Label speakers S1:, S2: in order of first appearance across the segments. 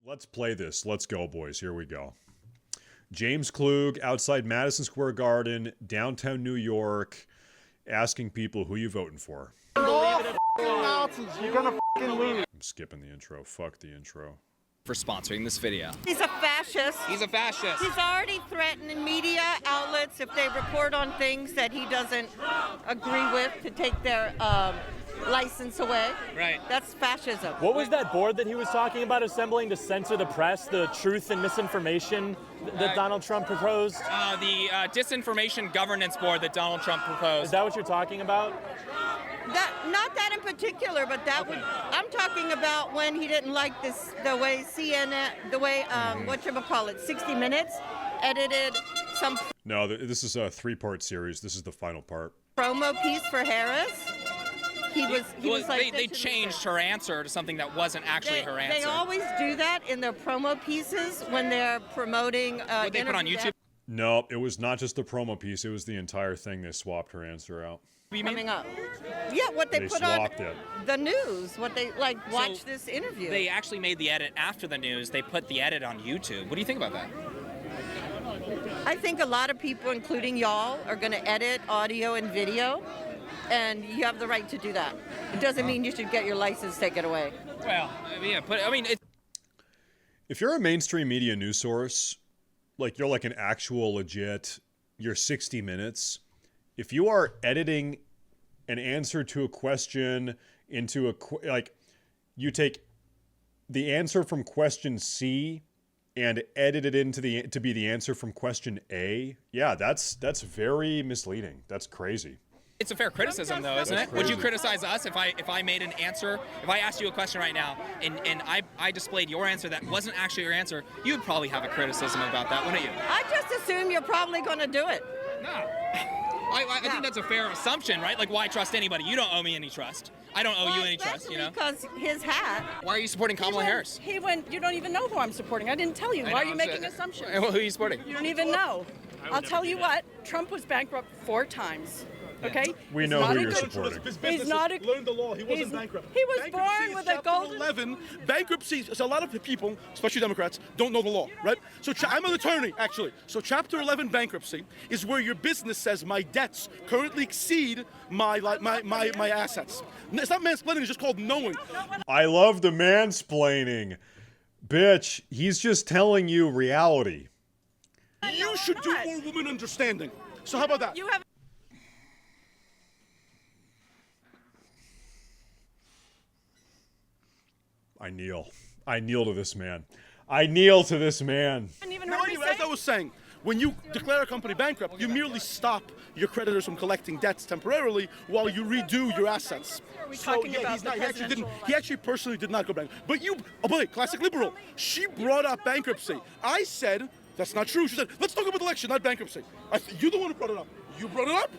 S1: Let's play this. Let's go, boys. Here we go. James Klug outside Madison Square Garden, downtown New York, asking people who you voting for.
S2: Nazis. You're gonna lose.
S1: I'm skipping the intro. Fuck the intro.
S3: For sponsoring this video.
S4: He's a fascist.
S3: He's a fascist.
S4: He's already threatening media outlets if they report on things that he doesn't agree with to take their license away.
S3: Right.
S4: That's fascism.
S5: What was that board that he was talking about assembling to censor the press, the truth and misinformation that Donald Trump proposed?
S3: The disinformation governance board that Donald Trump proposed.
S5: Is that what you're talking about?
S4: Not that in particular, but that would. I'm talking about when he didn't like this, the way CNN, the way whatchamacallit, 60 Minutes edited some.
S1: No, this is a 3-part series. This is the final part.
S4: Promo piece for Harris. He was like,
S3: they changed her answer to something that wasn't actually her answer.
S4: They always do that in their promo pieces when they're promoting.
S3: What they put on YouTube?
S1: No, it was not just the promo piece. It was the entire thing. They swapped her answer out.
S4: Coming up. Yeah, what they put on
S1: it.
S4: The news. What they watch this interview.
S3: They actually made the edit after the news. They put the edit on YouTube. What do you think about that?
S4: I think a lot of people, including y'all, are going to edit audio and video, and you have the right to do that. It doesn't mean you should get your license taken away.
S3: Well, yeah, but I mean,
S1: if you're a mainstream media news source, like you're like an actual legit, you're 60 Minutes. If you are editing an answer to a question into you take the answer from question C and edit it into to be the answer from question A, yeah, that's very misleading. That's crazy.
S3: it's a fair criticism, though, isn't it? Would you criticize us if I made an answer, if I asked you a question right now and I displayed your answer that wasn't actually your answer, you would probably have a criticism about that, wouldn't you?
S4: I just assume you're probably going to do it.
S3: No. I think that's a fair assumption, right? Like, why trust anybody? You don't owe me any trust. I don't owe you any trust, you know?
S4: Because his hat.
S3: Why are you supporting Kamala Harris?
S6: He went, you don't even know who I'm supporting. I didn't tell you. Why are you making assumptions?
S3: Well, who are you supporting?
S6: You don't even know. I'll tell you what, Trump was bankrupt 4 times. Okay?
S1: We know who you're supporting.
S6: He's not a,
S2: learned the law. He wasn't bankrupt.
S6: He was born with a golden...
S2: 11, bankruptcy, so a lot of people, especially Democrats, don't know the law, right? So I'm an attorney, actually. So Chapter 11 bankruptcy is where your business says my debts currently exceed my assets. It's not mansplaining, it's just called knowing.
S1: I love the mansplaining. Bitch, he's just telling you reality.
S2: You should do more woman understanding. So how about that?
S6: You have...
S1: I kneel. I kneel to this man. I kneel to this man.
S2: Now, anyway, as I was saying, when you declare a company bankrupt, you merely stop your creditors from collecting debts temporarily while you redo your assets.
S6: Are we talking about
S2: he actually personally did not go bankrupt. But you, oh boy, classic liberal. She brought up bankruptcy. I said, that's not true. She said, let's talk about election, not bankruptcy. You're the one who brought it up. You brought it up.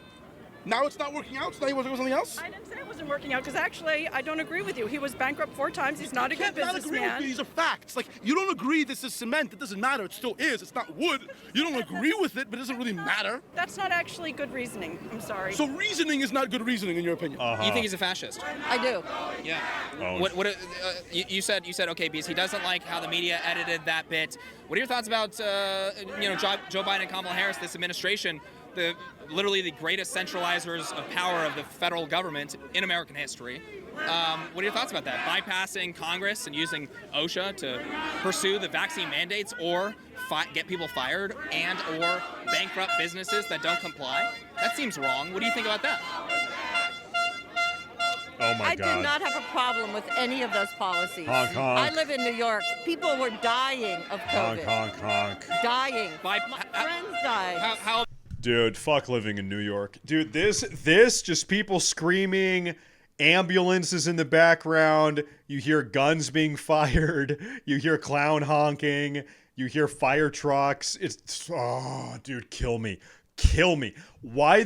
S2: Now it's not working out, so now you want to go something else?
S6: I didn't say it wasn't working out, because actually, I don't agree with you. He was bankrupt 4 times. He's not a good businessman.
S2: Agree with me. These are facts. Like, you don't agree this is cement. It doesn't matter. It still is. It's not wood. You don't agree with it, but it doesn't really matter.
S6: That's not actually good reasoning. I'm sorry.
S2: So reasoning is not good reasoning, in your opinion?
S3: You think he's a fascist?
S4: I do.
S3: Yeah.
S1: Oh.
S3: You said okay because he doesn't like how the media edited that bit. What are your thoughts about Joe Biden and Kamala Harris, this administration, literally the greatest centralizers of power of the federal government in American history? What are your thoughts about that? Bypassing Congress and using OSHA to pursue the vaccine mandates, or get people fired and or bankrupt businesses that don't comply? That seems wrong. What do you think about that?
S1: Oh my
S4: I
S1: God.
S4: did not have a problem with any of those policies.
S1: Honk, honk.
S4: I live in New York. People were dying of COVID.
S1: Honk, honk, honk.
S4: Dying. My friends died.
S3: How
S1: Dude, fuck living in New York. Dude, this just people screaming, ambulances in the background, you hear guns being fired, you hear clown honking, you hear fire trucks. Oh, dude, kill me. Kill me. Why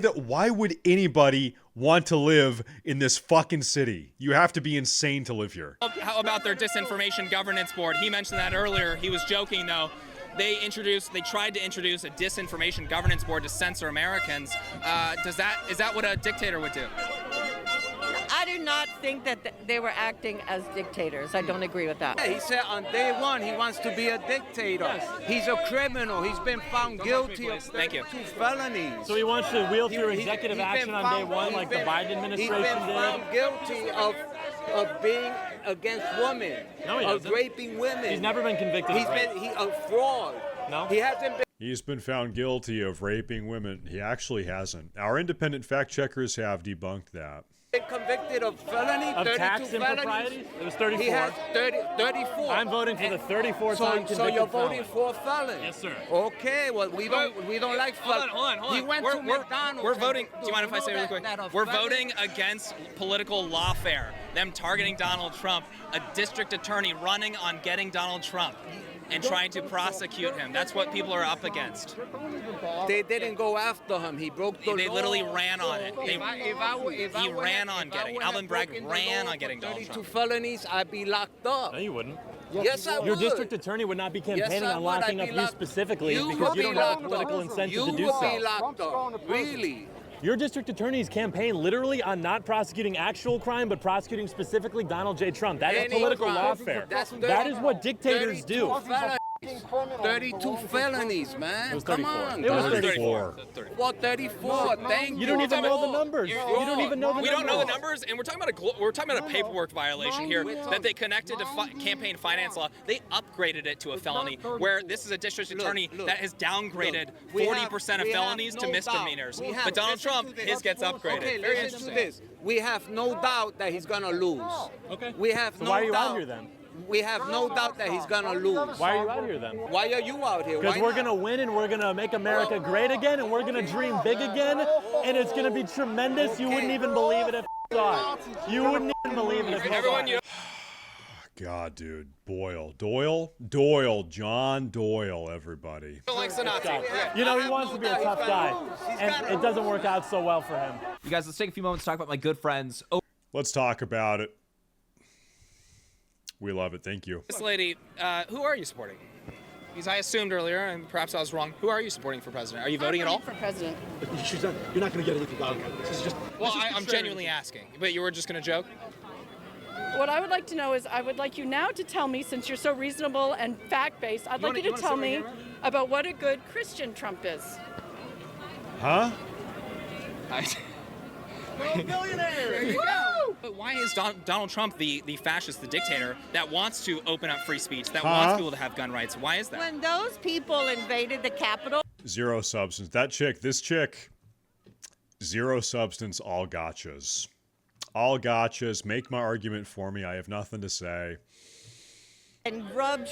S1: would anybody want to live in this fucking city? You have to be insane to live here.
S3: How about their disinformation governance board? He mentioned that earlier. He was joking though. They tried to introduce a disinformation governance board to censor Americans. Is that what a dictator would do?
S4: I do not not think that they were acting as dictators. I don't agree with that.
S7: He said on day one he wants to be a dictator. He's a criminal. He's been found guilty of 32 felonies.
S5: So he wants to wield through executive action on day one, like the Biden administration did?
S7: He's been found guilty of being against women,
S5: No, he
S7: of
S5: hasn't.
S7: raping women.
S5: He's never been convicted of rape.
S7: He's a fraud.
S5: No?
S7: He hasn't been.
S1: He's been found guilty of raping women. He actually hasn't. Our independent fact checkers have debunked that.
S7: Convicted of felony,
S5: Of
S7: 32
S5: tax
S7: felonies.
S5: improprieties? It was 34.
S7: He has 34.
S5: I'm voting for the 34th time convicted
S7: So you're voting
S5: felon.
S7: for a felon?
S5: Yes, sir.
S7: Okay, well we don't like felons.
S3: Hold on.
S7: He went to McDonald's.
S3: We're voting. Do you mind if I
S7: know
S3: say really
S7: that-
S3: quick?
S7: that a
S3: We're
S7: felon-
S3: voting against political lawfare. Them targeting Donald Trump, a district attorney running on getting Donald Trump and trying to prosecute him. That's what people are up against.
S7: They didn't go after him. He broke the law.
S3: They literally ran on it.
S7: He
S3: ran on getting. Alvin Bragg ran on getting Donald
S7: 32
S3: Trump.
S7: felonies, I'd be locked up.
S5: No, you wouldn't.
S7: Yes, I would.
S5: Your district attorney would not be campaigning on locking up you specifically because you don't have a political incentive to do
S7: You would be
S5: so.
S7: locked up. Really?
S5: Your district attorneys campaign literally on not prosecuting actual crime, but prosecuting specifically Donald J. Trump. That is
S7: Any
S5: political
S7: crime.
S5: lawfare.
S7: That's
S5: That is what dictators
S7: 32
S5: do.
S7: felonies. 32 felonies, man.
S5: It was
S7: Come
S5: 34.
S7: on.
S5: It was
S1: 34.
S7: Well, 34. Thank you.
S5: You don't even know the numbers.
S3: You're
S5: You don't even know the
S3: We
S5: numbers.
S3: don't know the numbers, and we're talking about a paperwork violation here that they connected to campaign finance law. They upgraded it to a felony, where this is a district attorney that has downgraded 40% of felonies to misdemeanors. But Donald Trump, his gets upgraded.
S7: Okay,
S3: Very
S7: listen to
S3: interesting.
S7: this. We have no doubt that he's gonna lose.
S5: Okay.
S7: We have
S5: So
S7: no
S5: why are you
S7: doubt.
S5: out here then?
S7: We have no doubt that he's gonna lose.
S5: Why are you out here then?
S7: Why are you out here?
S5: Because
S7: Why
S5: we're
S7: not?
S5: going to win and we're going to make America great again and we're going to dream big again and it's going to be tremendous. You wouldn't even believe it if you saw it. You wouldn't even believe it if you saw it.
S1: God, dude. Doyle. John Doyle, everybody.
S3: Don't like Sinatra.
S5: You know, he wants to be a tough guy and it doesn't work out so well for him.
S8: You guys, let's take a few moments to talk about my good friends.
S1: Let's talk about it. We love it. Thank you.
S3: This lady, who are you supporting? Because I assumed earlier, and perhaps I was wrong. Who are you supporting for president? Are you voting at all?
S6: For president.
S2: You're not going to get anything done. This is just.
S3: Well, I'm genuinely asking. But you were just going to joke?
S6: What I would like to know is, I would like you now to tell me, since you're so reasonable and fact-based, I'd like you to tell me about what a good Christian Trump is.
S1: Huh?
S3: But why is Donald Trump the fascist, the dictator that wants to open up free speech, that wants people to have gun rights? Why is that?
S4: When those people invaded the Capitol,
S1: Zero substance. This chick, zero substance, all gotchas. All gotchas. Make my argument for me. I have nothing to say.
S4: and rubbed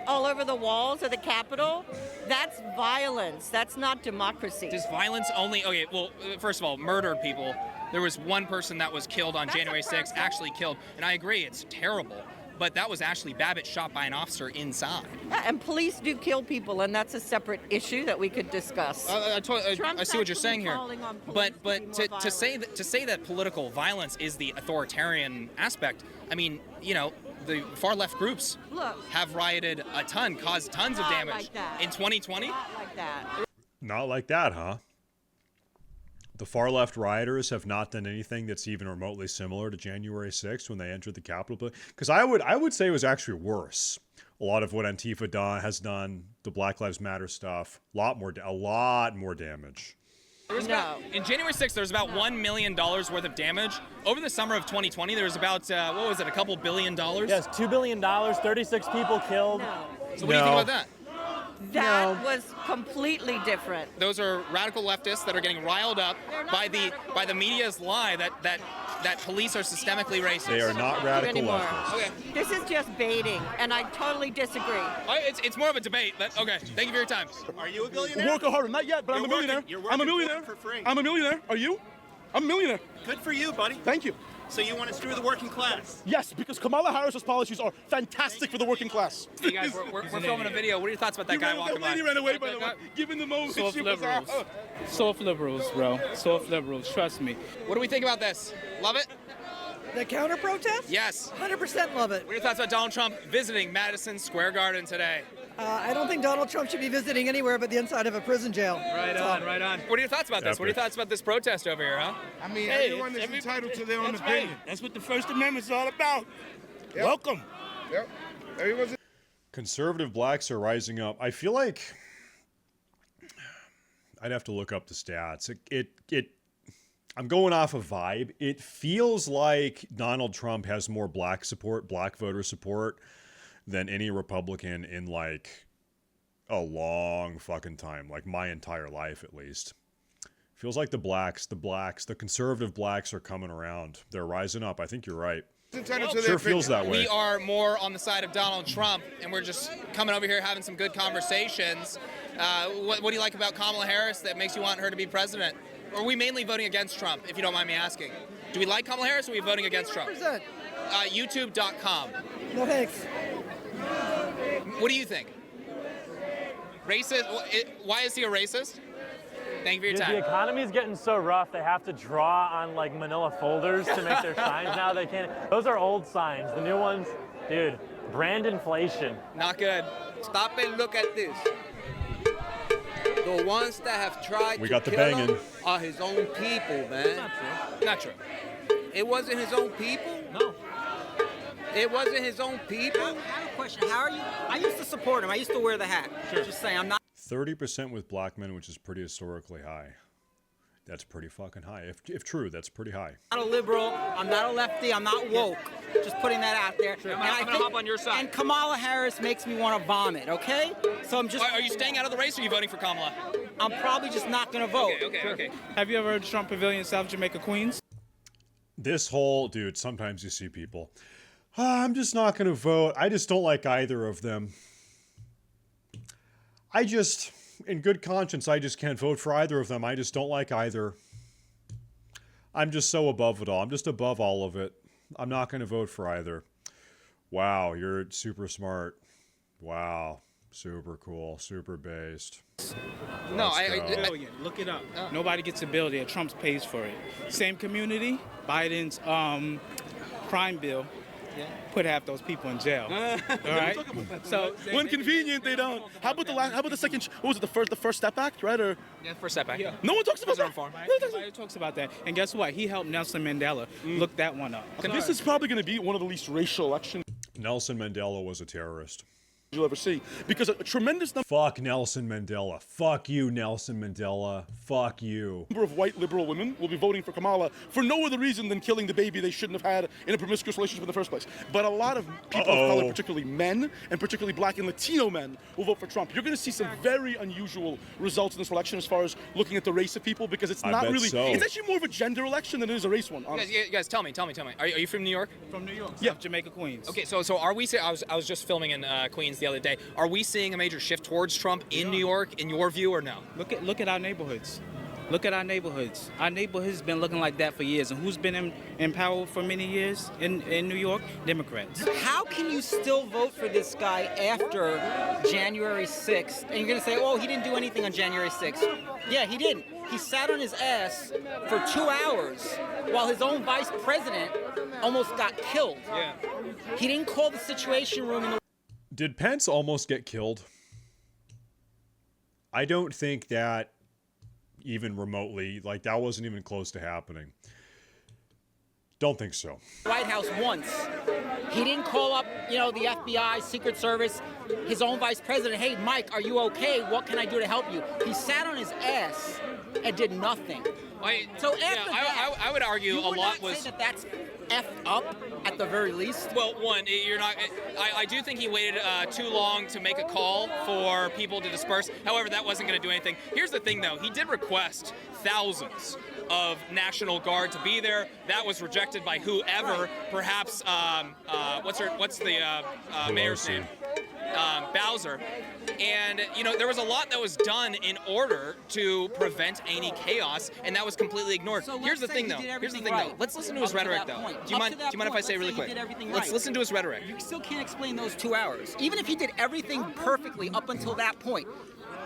S4: all over the walls of the Capitol, that's violence. That's not democracy.
S3: Does violence only... Okay, well, first of all, murdered people. There was one person that was killed on January 6th, actually killed. And I agree, it's terrible. But that was Ashley Babbitt shot by an officer inside.
S4: Yeah, and police do kill people, and that's a separate issue that we could discuss.
S3: I see what you're saying here.
S4: calling on police
S3: But
S4: to be more
S3: to say that political violence is the authoritarian aspect, I mean, you know, the far left groups
S4: Look.
S3: have rioted a ton, caused tons of
S4: Not
S3: damage.
S4: like that.
S3: In 2020?
S4: Not like that.
S1: Not like that, huh? The far left rioters have not done anything that's even remotely similar to January 6th when they entered the Capitol. Because I would say it was actually worse. A lot of what Antifa has done, the Black Lives Matter stuff, a lot more damage.
S3: In January 6th, there was about $1 million worth of damage. Over the summer of 2020, there was about, what was it, a couple $1 billion?
S5: Yes, $2 billion, 36 people killed.
S4: No.
S3: So what do you think about that?
S4: That was completely different.
S3: Those are radical leftists that are getting riled up by the media's lie that police are systemically racist.
S1: They are not radical
S4: Anymore.
S1: leftists.
S3: Okay.
S4: This is just baiting, and I totally disagree.
S3: It's more of a debate. Okay. Thank you for your time.
S9: Are you a billionaire?
S2: Working hard, not yet, but I'm a millionaire. I'm a millionaire.
S9: For free.
S2: I'm a millionaire. Are you? I'm a millionaire.
S9: Good for you, buddy.
S2: Thank you.
S9: So you want to screw the working class?
S2: Yes, because Kamala Harris's policies are fantastic for the working class.
S3: Hey guys, we're filming a video. What are your thoughts about that guy walking by?
S2: Lady ran away, by the way. Giving the most.
S10: Soft liberals. Soft liberals, bro. Soft liberals. Trust me.
S3: What do we think about this? Love it?
S10: The counter protest?
S3: Yes.
S10: 100% love it.
S3: What are your thoughts about Donald Trump visiting Madison Square Garden today?
S10: I don't think Donald Trump should be visiting anywhere but the inside of a prison jail.
S3: Right on, right on. What are your thoughts about this? What are your thoughts about this protest over here, huh?
S11: I mean, everyone is entitled to their own opinion.
S2: Right. That's what the First Amendment's all about. Yep. Welcome.
S11: Yep. Everyone's
S1: Conservative blacks are rising up. I feel like I'd have to look up the stats. I'm going off a vibe. It feels like Donald Trump has more black support, black voter support, than any Republican in like a long fucking time, like my entire life at least. Feels like the conservative blacks are coming around. They're rising up. I think you're right. Sure feels that way.
S3: We are more on the side of Donald Trump, and we're just coming over here having some good conversations. What do you like about Kamala Harris that makes you want her to be president? Or are we mainly voting against Trump, if you don't mind me asking? Do we like Kamala Harris, or are we voting against Trump?
S10: 100%.
S3: YouTube.com.
S10: No thanks.
S3: What do you think? Racist? Why is he a racist? Thank you for your time.
S5: The economy's getting so rough, they have to draw on like manila folders to make their signs now. They can't. Those are old signs. The new ones, dude, brand inflation.
S3: Not good.
S7: Stop and look at this. The ones that have tried
S1: We
S7: to
S1: got the
S7: kill
S1: banging.
S7: him are his own people, man.
S3: Not true.
S7: It wasn't his own people?
S3: No.
S7: It wasn't his own people?
S12: I have a question. How are you? I used to support him. I used to wear the hat. Sure. Just saying, I'm not.
S1: 30% with black men, which is pretty historically high. That's pretty fucking high. If true, that's pretty high.
S12: I'm not a liberal. I'm not a lefty. I'm not woke. Just putting that out there.
S3: Sure. I'm gonna hop on your side.
S12: And Kamala Harris makes me want to vomit. Okay? So I'm just.
S3: Are you staying out of the race, or are you voting for Kamala?
S12: I'm probably just not gonna vote.
S3: Okay.
S13: Have you ever heard of Trump Pavilion, South Jamaica, Queens?
S1: This whole, dude, sometimes you see people, I'm just not going to vote. I just don't like either of them. In good conscience, I just can't vote for either of them. I just don't like either. I'm just so above it all. I'm just above all of it. I'm not going to vote for either. Wow, you're super smart. Wow. Super cool. Super based.
S13: No, look it up. Nobody gets a bill there. Trump pays for it. Same community, Biden's crime bill put half those people in jail. All right.
S2: So when convenient, they don't. How about the second? What was it? The First Step Act, right? Or
S3: yeah, First Step Act.
S2: Yeah. No one talks about that.
S13: Nobody talks about that. And guess what? He helped Nelson Mandela. Look that one up.
S2: And this is probably going to be one of the least racial elections
S1: Nelson Mandela was a terrorist.
S2: you'll ever see, because a tremendous
S1: Fuck Nelson Mandela. Fuck you, Nelson Mandela. Fuck you.
S2: number of white liberal women will be voting for Kamala for no other reason than killing the baby they shouldn't have had in a promiscuous relationship in the first place. But a lot of people of color, particularly men, and particularly black and Latino men, will vote for Trump. You're going to see some very unusual results in this election as far as looking at the race of people, because it's not really, it's actually more of a gender election than it is a race one, honestly.
S3: You guys, tell me. Are you from New York?
S13: From New York. Yeah, Jamaica, Queens.
S3: Okay, so are we? I was just filming in Queens the other day. Are we seeing a major shift towards Trump in New York, in your view, or no?
S13: Look at our neighborhoods. Look at our neighborhoods. Our neighborhood's been looking like that for years. And who's been in power for many years in New York? Democrats.
S12: How can you still vote for this guy after January 6th? And you're going to say, oh, he didn't do anything on January 6th. Yeah, he didn't. He sat on his ass for 2 hours while his own vice president almost got killed.
S3: Yeah.
S12: He didn't call the Situation Room in the...
S1: Did Pence almost get killed? I don't think that even remotely, like that wasn't even close to happening. Don't think so.
S12: White House once. He didn't call up, the FBI, Secret Service, his own vice president. Hey, Mike, are you okay? What can I do to help you? He sat on his ass and did nothing. So after that,
S3: I would argue
S12: you
S3: a
S12: would
S3: lot
S12: not
S3: was.
S12: say that that's effed up at the very least.
S3: Well, one, you're not. I do think he waited too long to make a call for people to disperse. However, that wasn't going to do anything. Here's the thing, though. He did request thousands of National Guard to be there. That was rejected by whoever. Perhaps what's the mayor's name? Bowser. And, you know, there was a lot that was done in order to prevent any chaos, and that was completely ignored.
S12: So
S3: Here's the thing, though. Let's listen to his rhetoric, though. Do you mind if I say really quick? Let's listen to his rhetoric.
S12: You still can't explain those 2 hours. Even if he did everything perfectly up until that point,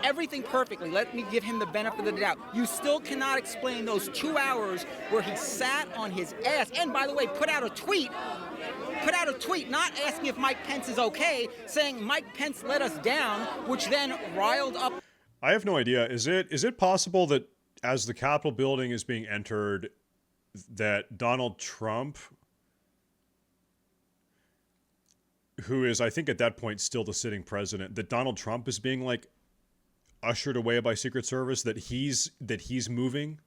S12: everything perfectly, let me give him the benefit of the doubt, you still cannot explain those 2 hours where he sat on his ass, and by the way, put out a tweet, not asking if Mike Pence is okay, saying Mike Pence let us down, which then riled up.
S1: I have no idea. Is it possible that as the Capitol building is being entered, that Donald Trump, who is, I think at that point still the sitting president, that Donald Trump is being like ushered away by Secret Service, that he's moving?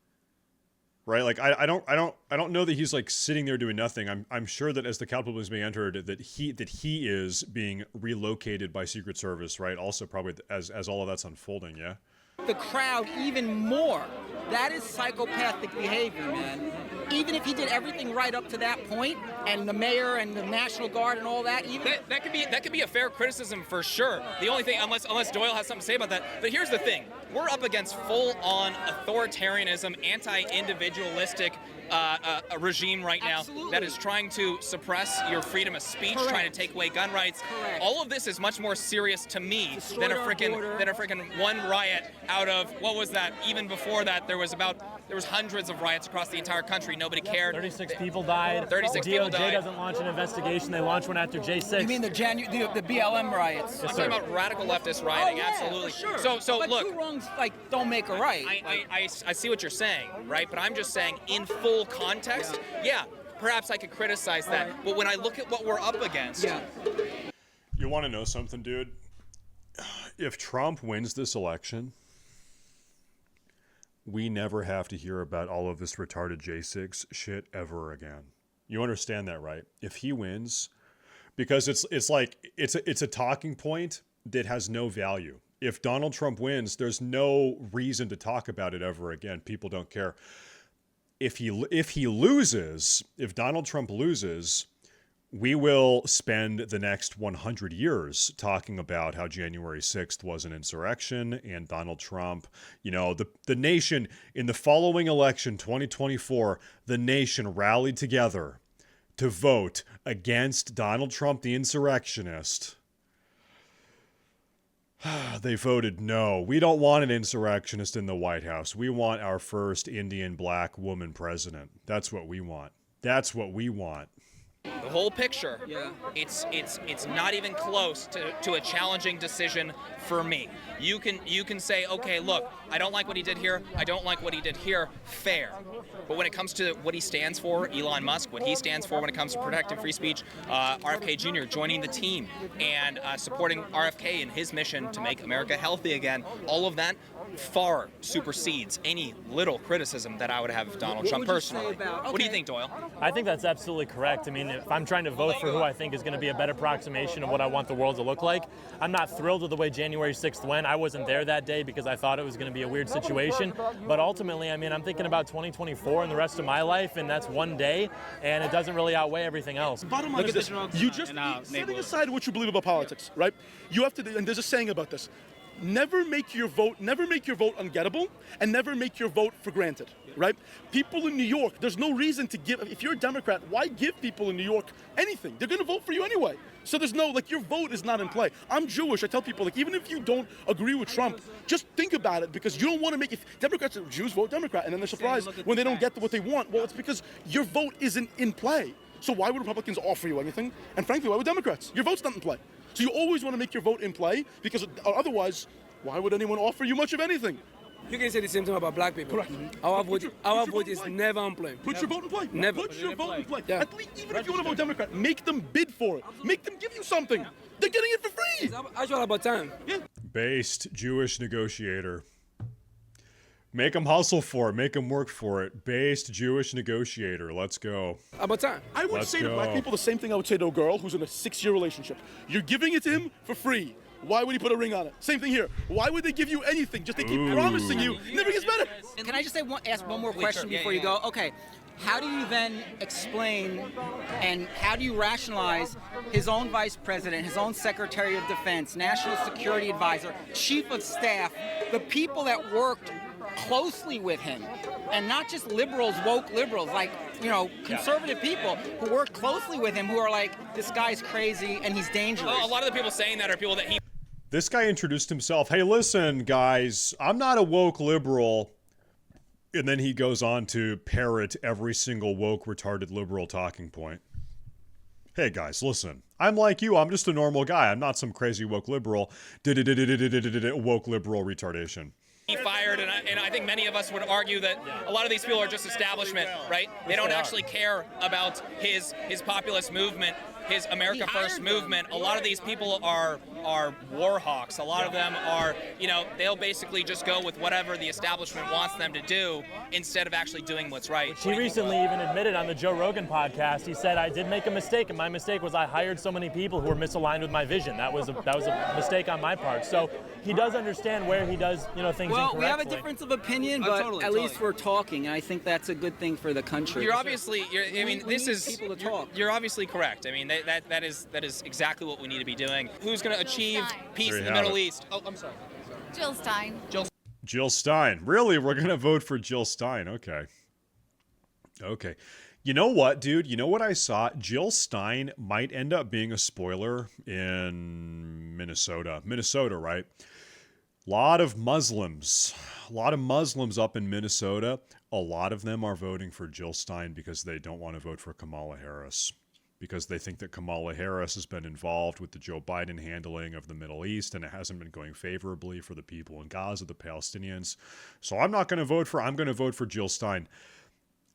S1: Right, like I don't know that he's like sitting there doing nothing. I'm sure that as the Capitol is being entered, that he is being relocated by Secret Service. Right, also probably as all of that's unfolding. Yeah.
S12: The crowd even more. That is psychopathic behavior, man. Even if he did everything right up to that point, and the mayor and the National Guard and all that, even
S3: that could be a fair criticism for sure. The only thing, unless Doyle has something to say about that, but here's the thing: we're up against full-on authoritarianism, anti-individualistic a regime right now that is trying to suppress your freedom of speech, trying to take away gun rights. All of this is much more serious to me than a freaking one riot out of, what was that? Even before that, there was hundreds of riots across the entire country. Nobody cared.
S5: 36 people died.
S3: 36 people died.
S5: DOJ doesn't launch an investigation. They launch one after J6.
S12: You mean the BLM riots?
S3: I'm talking about radical leftist rioting, absolutely.
S12: For sure.
S3: So
S12: but
S3: look,
S12: two wrongs don't make a right.
S3: I see what you're saying, right? But I'm just saying, in full context, yeah, perhaps I could criticize that. But when I look at what we're up against,
S1: you want to know something, dude? If Trump wins this election, we never have to hear about all of this retarded J6 shit ever again. You understand that, right? If he wins, because it's a talking point that has no value. If Donald Trump wins, there's no reason to talk about it ever again. People don't care. If he loses, if Donald Trump loses, we will spend the next 100 years talking about how January 6th was an insurrection and Donald Trump, you know, the nation in the following election, 2024, the nation rallied together to vote against Donald Trump, the insurrectionist. They voted no. We don't want an insurrectionist in the White House. We want our first Indian black woman president. That's what we want. That's what we want.
S3: the whole picture, it's not even close to a challenging decision for me. You can say, okay, look, I don't like what he did here, I don't like what he did here, fair. But when it comes to what he stands for, Elon Musk, what he stands for when it comes to protecting free speech, RFK Jr. joining the team and supporting RFK in his mission to make America healthy again, all of that far supersedes any little criticism that I would have of Donald Trump personally. What do you think, Doyle?
S5: I think that's absolutely correct. I mean, if I'm trying to vote for who I think is going to be a better approximation of what I want the world to look like, I'm not thrilled with the way January 6th went. I wasn't there that day because I thought it was going to be a weird situation. But ultimately, I mean, I'm thinking about 2024 and the rest of my life, and that's one day, and it doesn't really outweigh everything else.
S2: Bottom line is this: you just setting aside what you believe about politics, right? You have to, and there's a saying about this: never make your vote ungettable, and never make your vote for granted, right? People in New York, there's no reason to give. If you're a Democrat, why give people in New York anything? They're going to vote for you anyway. So there's no, like, your vote is not in play. I'm Jewish. I tell people, like, even if you don't agree with Trump, just think about it, because you don't want to make, if Democrats or Jews vote Democrat, and then they're surprised when they don't get what they want. Well, it's because your vote isn't in play. So why would Republicans offer you anything? And frankly, why would Democrats? Your vote's not in play. So you always want to make your vote in play, because otherwise, why would anyone offer you much of anything?
S14: You can say the same thing about black people.
S2: Correct.
S14: Our vote is never in play.
S2: Put your vote in play.
S14: Never.
S2: Put your vote in play.
S14: Yeah.
S2: At least, even if you want to vote Democrat, make them bid for it. Make them give you something. They're getting it for free.
S14: It's actually about time.
S2: Yeah.
S1: Based Jewish negotiator. Make them hustle for it. Make them work for it. Based Jewish negotiator. Let's go.
S14: About time.
S2: I would say to black people the same thing I would say to a girl who's in a 6-year relationship. You're giving it to him for free. Why would he put a ring on it? Same thing here. Why would they give you anything? Just they keep promising you. It never gets better.
S12: Can I just ask one more question before you go? Okay. how do you then explain and how do you rationalize his own vice president, his own secretary of defense, national security advisor, chief of staff, the people that worked closely with him, and not just liberals, woke liberals, like, you know, conservative people who work closely with him who are like, this guy's crazy and he's dangerous.
S3: Well, a lot of the people saying that are people that he...
S1: This guy introduced himself. Hey, listen, guys, I'm not a woke liberal. And then he goes on to parrot every single woke, retarded liberal talking point. Hey, guys, listen. I'm like you. I'm just a normal guy. I'm not some crazy woke liberal. Woke liberal retardation.
S3: He fired, and I think many of us would argue that a lot of these people are just establishment, right? They don't actually care about his populist movement, his America First movement. A lot of these people are war hawks. A lot of them are, you know, they'll basically just go with whatever the establishment wants them to do instead of actually doing what's right.
S5: He recently even admitted on the Joe Rogan podcast, he said, I did make a mistake, and my mistake was I hired so many people who were misaligned with my vision. That was a mistake on my part. So he does understand where he does, you know, things incorrectly.
S12: We have a difference of opinion, but at least we're talking, and I think that's a good thing for the country.
S3: You're obviously, I mean,
S12: we need people to talk.
S3: You're obviously correct. I mean, that is exactly what we need to be doing. Who's going to achieve peace in the Middle East? Oh, I'm sorry.
S15: Jill Stein.
S1: Jill Stein. Really? We're going to vote for Jill Stein. Okay. Okay. You know what, dude? You know what I saw? Jill Stein might end up being a spoiler in Minnesota. Minnesota, right? A lot of Muslims up in Minnesota. A lot of them are voting for Jill Stein because they don't want to vote for Kamala Harris. Because they think that Kamala Harris has been involved with the Joe Biden handling of the Middle East, and it hasn't been going favorably for the people in Gaza, the Palestinians. So I'm going to vote for Jill Stein.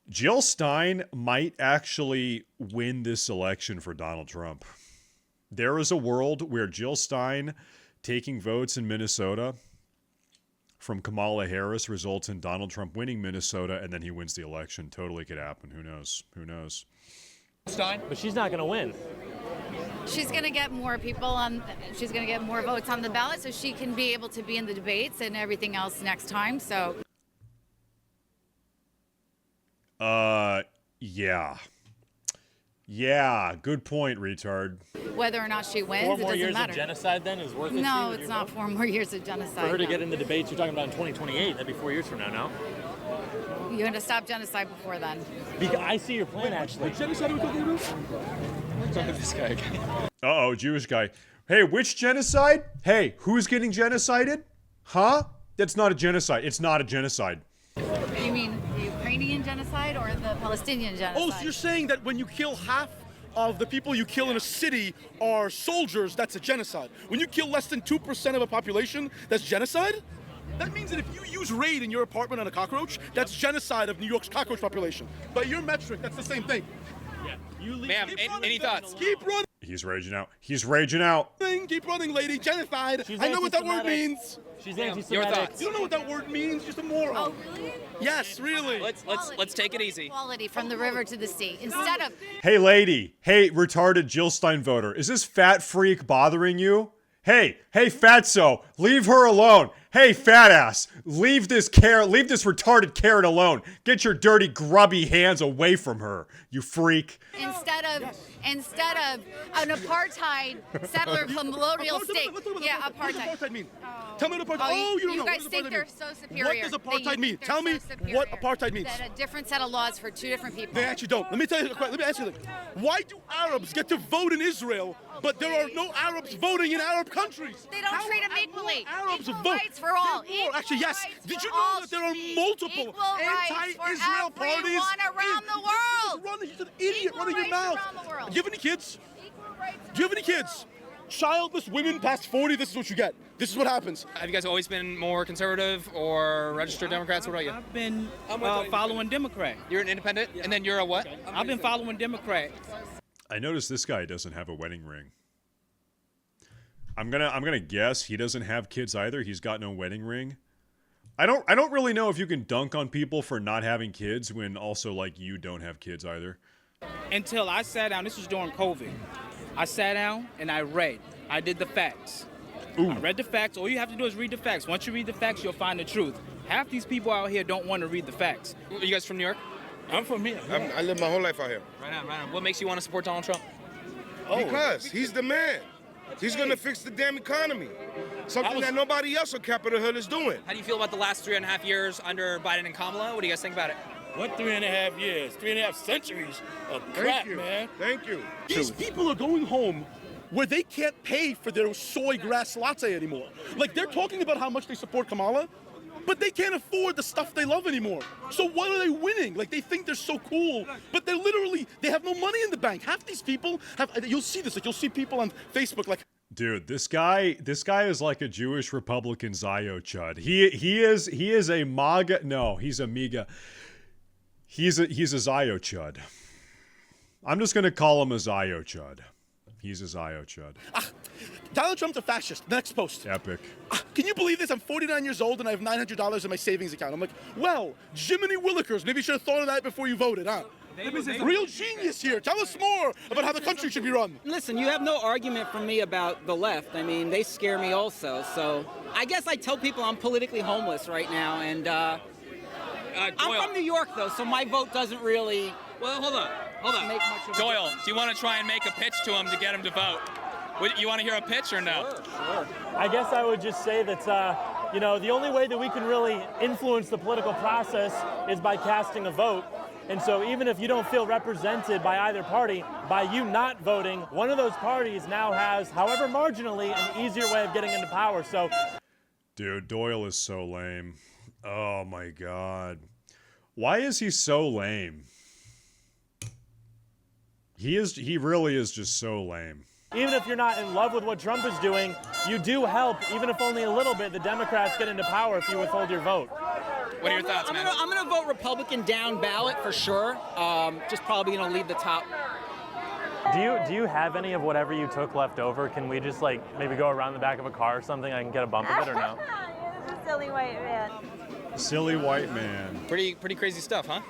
S1: Jill Stein might actually win this election for Donald Trump. There is a world where Jill Stein taking votes in Minnesota from Kamala Harris results in Donald Trump winning Minnesota, and then he wins the election. Totally could happen. Who knows? Who knows?
S5: Stein, but she's not going to win.
S15: She's going to get more people on. She's going to get more votes on the ballot, so she can be able to be in the debates and everything else next time. So.
S1: Yeah. Good point, retard.
S15: Whether or not she wins,
S5: 4 more
S15: it doesn't
S5: years
S15: matter.
S5: of genocide then is worth it.
S15: No, it's not 4 more years of genocide.
S5: For her to
S15: no.
S5: get in the debates, you're talking about in 2028. That'd be 4 years from now. No.
S15: You're going to stop genocide before then.
S5: Because I see your plan, actually.
S2: Genocide are we talking about?
S5: Talking to this guy again.
S1: Uh-oh, Jewish guy. Hey, which genocide? Hey, who's getting genocided? Huh? That's not a genocide. It's not a genocide.
S15: You mean the Ukrainian genocide or the Palestinian genocide?
S2: Oh, so you're saying that when you kill half of the people you kill in a city are soldiers, that's a genocide. When you kill less than 2% of a population, that's genocide? That means that if you use raid in your apartment on a cockroach, that's genocide of New York's cockroach population. By your metric, that's the same thing.
S3: Yeah. Ma'am, any thoughts?
S2: Keep running.
S1: He's raging out. He's raging out.
S2: Keep running, lady. Genocide. I know what that word means.
S5: She's anti-Semitic.
S3: Your thoughts?
S2: You don't know what that word means. Just a moron.
S15: Oh, really?
S2: Yes, really.
S3: Let's take it easy.
S15: Equality from the river to the sea. Instead of
S1: Hey, lady. Hey, retarded Jill Stein voter. Is this fat freak bothering you? Hey, fatso, leave her alone. Hey, fat ass, leave this retarded carrot alone. Get your dirty, grubby hands away from her, you freak.
S15: instead of an apartheid settler colonial state. Yeah, apartheid.
S2: What does apartheid mean? Tell me what apartheid.
S15: Oh,
S2: you don't know.
S15: You guys
S2: What does
S15: think
S2: apartheid
S15: they're
S2: mean?
S15: so superior.
S2: What does apartheid mean? Tell me what apartheid means.
S15: That a different set of laws for 2 different people.
S2: They actually don't. Let me ask you this. Why do Arabs get to vote in Israel, but there are no Arabs voting in Arab countries?
S15: They don't treat them equally.
S2: Arabs
S15: Equal
S2: vote.
S15: rights for all.
S2: Actually, yes. Did you know that there are multiple anti-Israel parties?
S15: Around the world.
S2: He's an idiot running your mouth. Do you have any kids? Do you have any kids? Childless women past 40, this is what you get. This is what happens.
S3: Have you guys always been more conservative or registered Democrats? What about you?
S13: I've been following Democrat.
S3: You're an independent? And then you're a what?
S13: I've been following Democrat.
S1: I noticed this guy doesn't have a wedding ring. I'm gonna guess he doesn't have kids either. He's got no wedding ring. I don't really know if you can dunk on people for not having kids when also like you don't have kids either.
S13: Until I sat down, this was during COVID. I sat down and I read. I did the facts.
S1: Ooh.
S13: I read the facts. All you have to do is read the facts. Once you read the facts, you'll find the truth. Half these people out here don't want to read the facts.
S3: Are you guys from New York?
S2: I'm from here.
S11: I live my whole life out here.
S3: Right on, right on. What makes you want to support Donald Trump?
S11: Because he's the man. He's going to fix the damn economy. Something that nobody else on Capitol Hill is doing.
S3: How do you feel about the last 3.5 years under Biden and Kamala? What do you guys think about it?
S2: What 3.5 years? 3.5 centuries of crap, man.
S11: Thank you.
S2: These people are going home where they can't pay for their soy grass latte anymore. Like, they're talking about how much they support Kamala, but they can't afford the stuff they love anymore. So what are they winning? Like, they think they're so cool, but they're literally, they have no money in the bank. Half these people have, you'll see this, like, you'll see people on Facebook, like,
S1: dude, this guy is like a Jewish Republican Zio Chud. He is a MAGA. No, he's a MAGA. He's a Zio Chud. I'm just gonna call him a Zio Chud. He's a Zio Chud.
S2: Donald Trump's a fascist. Next post.
S1: Epic.
S2: Can you believe this? I'm 49 years old and I have $900 in my savings account. I'm like, well, Jiminy Willikers, maybe you should have thought of that before you voted, huh? Real genius here. Tell us more about how the country should be run.
S12: Listen, you have no argument from me about the left. I mean, they scare me also. So I guess I tell people I'm politically homeless right now. And I'm from New York, though, so my vote doesn't really.
S3: Well, hold on.
S12: Make much of a
S3: Doyle,
S12: difference.
S3: do you want to try and make a pitch to him to get him to vote? You want to hear a pitch or no?
S12: Sure.
S5: I guess I would just say that, you know, the only way that we can really influence the political process is by casting a vote. And so even if you don't feel represented by either party, by you not voting, one of those parties now has, however marginally, an easier way of getting into power. So,
S1: Dude, Doyle is so lame. Oh my God. Why is he so lame? He really is just so lame.
S5: even if you're not in love with what Trump is doing, you do help, even if only a little bit, the Democrats get into power if you withhold your vote.
S3: What are your thoughts, man?
S12: I'm gonna vote Republican down ballot for sure. Just probably gonna leave the top.
S5: Do you have any of whatever you took left over? Can we just like maybe go around the back of a car or something? I can get a bump of it or no?
S4: You're a silly white man.
S1: Silly white man.
S3: Pretty crazy stuff, huh?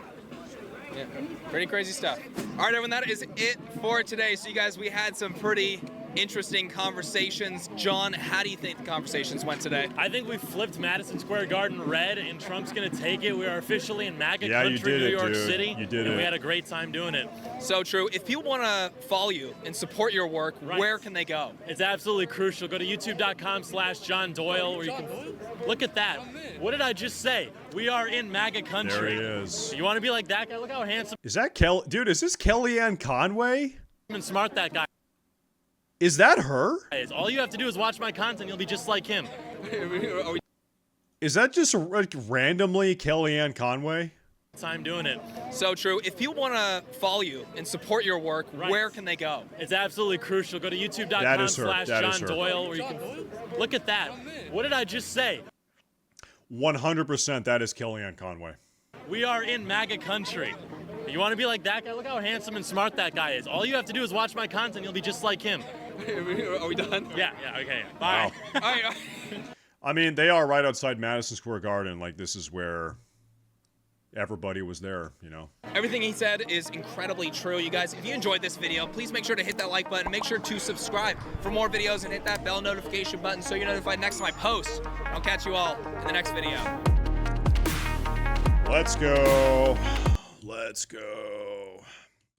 S3: Yeah, pretty crazy stuff. All right, everyone, that is it for today. So you guys, we had some pretty interesting conversations. John, how do you think the conversations went today?
S5: I think we flipped Madison Square Garden red, and Trump's going to take it. We are officially in MAGA country, New York City.
S1: You did
S5: and
S1: it.
S5: we had a great time doing it.
S3: So true. If people want to follow you and support your work, where can they go?
S5: It's absolutely crucial. Go to youtube.com/John Doyle, where you can look at that. What did I just say? We are in MAGA country.
S1: There he is.
S5: You want to be like that guy? Look how handsome.
S1: Is that Dude, is this Kellyanne Conway?
S5: And smart that guy.
S1: Is that her?
S5: All you have to do is watch my content. You'll be just like him.
S1: Is that just like randomly Kellyanne Conway?
S5: Time doing it.
S3: So true. If people want to follow you and support your work, where can they go?
S5: It's absolutely crucial. Go to youtube.com/John Doyle, where you can look at that. What did I just say?
S1: 100% that is Kellyanne Conway.
S5: We are in MAGA country. You want to be like that guy? Look how handsome and smart that guy is. All you have to do is watch my content. You'll be just like him.
S3: Are we done?
S5: Yeah, okay. Bye.
S1: Wow.
S3: All right.
S1: I mean, they are right outside Madison Square Garden. Like, this is where everybody was there, you know.
S3: Everything he said is incredibly true. You guys, if you enjoyed this video, please make sure to hit that like button. Make sure to subscribe for more videos and hit that bell notification button so you're notified next time I post. I'll catch you all in the next video.
S1: Let's go. Let's go.